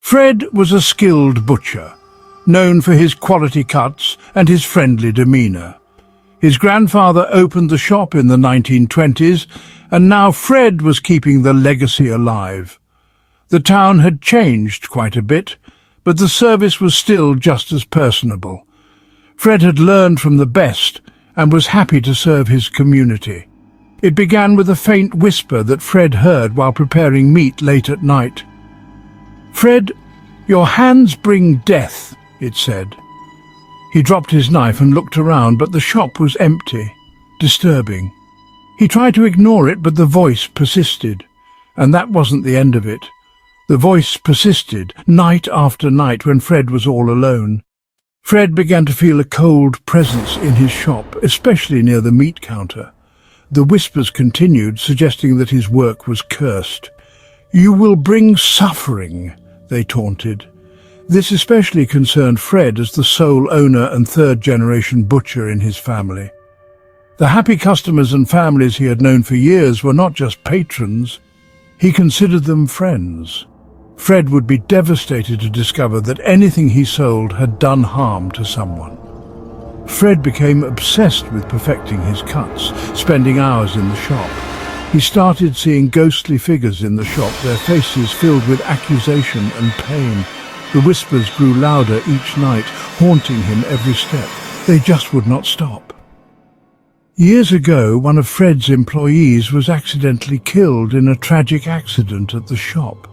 Fred was a skilled butcher, known for his quality cuts and his friendly demeanour. His grandfather opened the shop in the 1920s, and now Fred was keeping the legacy alive. The town had changed quite a bit, but the service was still just as personable. Fred had learned from the best and was happy to serve his community. It began with a faint whisper that Fred heard while preparing meat late at night. "Fred, your hands bring death," it said. He dropped his knife and looked around, but the shop was empty, disturbing. He tried to ignore it, but the voice persisted, and that wasn't the end of it. The voice persisted, night after night, when Fred was all alone. Fred began to feel a cold presence in his shop, especially near the meat counter. The whispers continued, suggesting that his work was cursed. "You will bring suffering," they taunted. This especially concerned Fred as the sole owner and third-generation butcher in his family. The happy customers and families he had known for years were not just patrons. He considered them friends. Fred would be devastated to discover that anything he sold had done harm to someone. Fred became obsessed with perfecting his cuts, spending hours in the shop. He started seeing ghostly figures in the shop, their faces filled with accusation and pain. The whispers grew louder each night, haunting him every step. They just would not stop. Years ago, one of Fred's employees was accidentally killed in a tragic accident at the shop.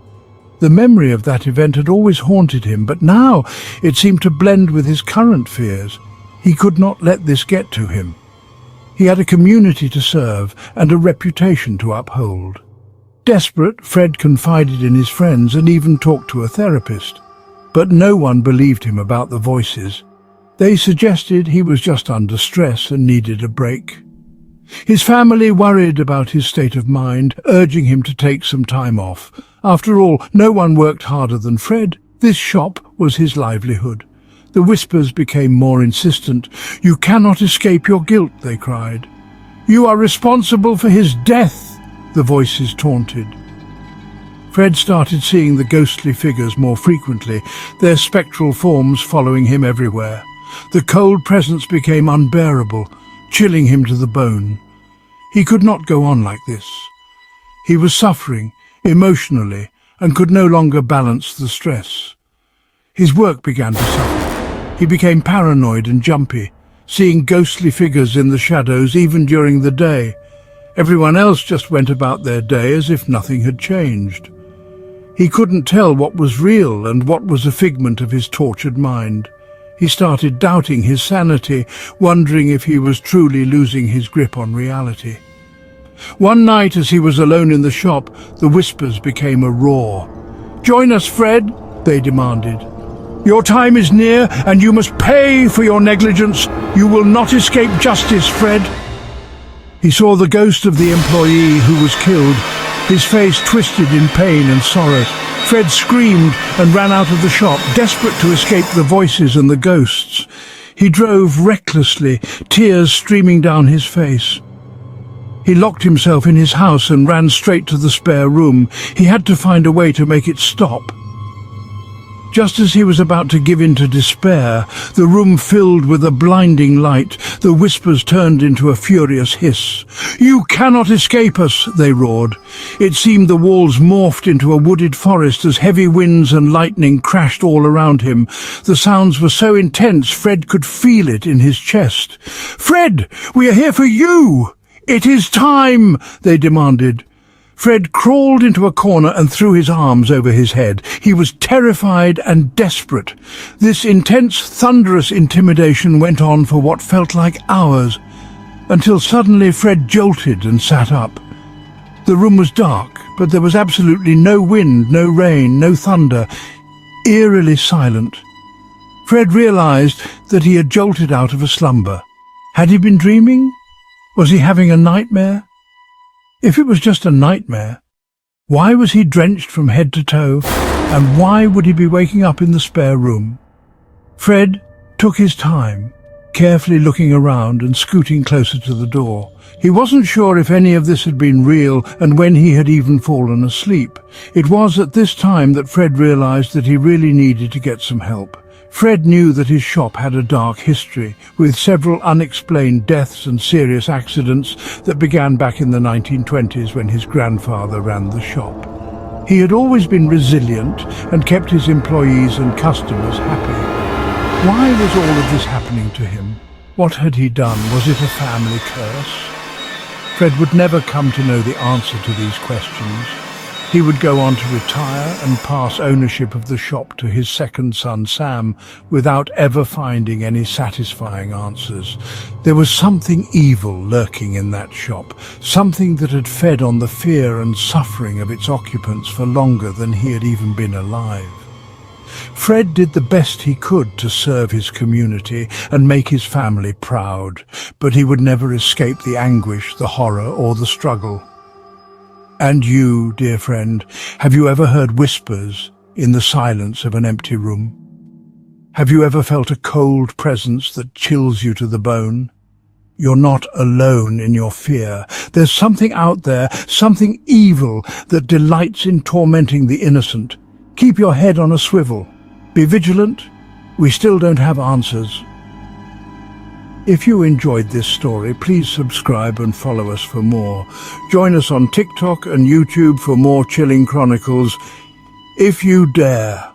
The memory of that event had always haunted him, but now it seemed to blend with his current fears. He could not let this get to him. He had a community to serve and a reputation to uphold. Desperate, Fred confided in his friends and even talked to a therapist. But no one believed him about the voices. They suggested he was just under stress and needed a break. His family worried about his state of mind, urging him to take some time off. After all, no one worked harder than Fred. This shop was his livelihood. The whispers became more insistent. "You cannot escape your guilt," they cried. "You are responsible for his death," the voices taunted. Fred started seeing the ghostly figures more frequently, their spectral forms following him everywhere. The cold presence became unbearable, chilling him to the bone. He could not go on like this. He was suffering emotionally and could no longer balance the stress. His work began to suffer. He became paranoid and jumpy, seeing ghostly figures in the shadows even during the day. Everyone else just went about their day as if nothing had changed. He couldn't tell what was real and what was a figment of his tortured mind. He started doubting his sanity, wondering if he was truly losing his grip on reality. One night, as he was alone in the shop, the whispers became a roar. "Join us, Fred," they demanded. "Your time is near, and you must pay for your negligence. You will not escape justice, Fred." He saw the ghost of the employee who was killed, his face twisted in pain and sorrow. Fred screamed and ran out of the shop, desperate to escape the voices and the ghosts. He drove recklessly, tears streaming down his face. He locked himself in his house and ran straight to the spare room. He had to find a way to make it stop. Just as he was about to give in to despair, the room filled with a blinding light. The whispers turned into a furious hiss. "You cannot escape us," they roared. It seemed the walls morphed into a wooded forest as heavy winds and lightning crashed all around him. The sounds were so intense Fred could feel it in his chest. "Fred, we are here for you! It is time!" they demanded. Fred crawled into a corner and threw his arms over his head. He was terrified and desperate. This intense, thunderous intimidation went on for what felt like hours, until suddenly Fred jolted and sat up. The room was dark, but there was absolutely no wind, no rain, no thunder, eerily silent. Fred realized that he had jolted out of a slumber. Had he been dreaming? Was he having a nightmare? If it was just a nightmare, why was he drenched from head to toe, and why would he be waking up in the spare room? Fred took his time, carefully looking around and scooting closer to the door. He wasn't sure if any of this had been real and when he had even fallen asleep. It was at this time that Fred realized that he really needed to get some help. Fred knew that his shop had a dark history, with several unexplained deaths and serious accidents that began back in the 1920s when his grandfather ran the shop. He had always been resilient and kept his employees and customers happy. Why was all of this happening to him? What had he done? Was it a family curse? Fred would never come to know the answer to these questions. He would go on to retire and pass ownership of the shop to his second son, Sam, without ever finding any satisfying answers. There was something evil lurking in that shop, something that had fed on the fear and suffering of its occupants for longer than he had even been alive. Fred did the best he could to serve his community and make his family proud, but he would never escape the anguish, the horror, or the struggle. And you, dear friend, have you ever heard whispers in the silence of an empty room? Have you ever felt a cold presence that chills you to the bone? You're not alone in your fear. There's something out there, something evil that delights in tormenting the innocent. Keep your head on a swivel. Be vigilant. We still don't have answers. If you enjoyed this story, please subscribe and follow us for more. Join us on TikTok and YouTube for more Chilling Chronicles, if you dare.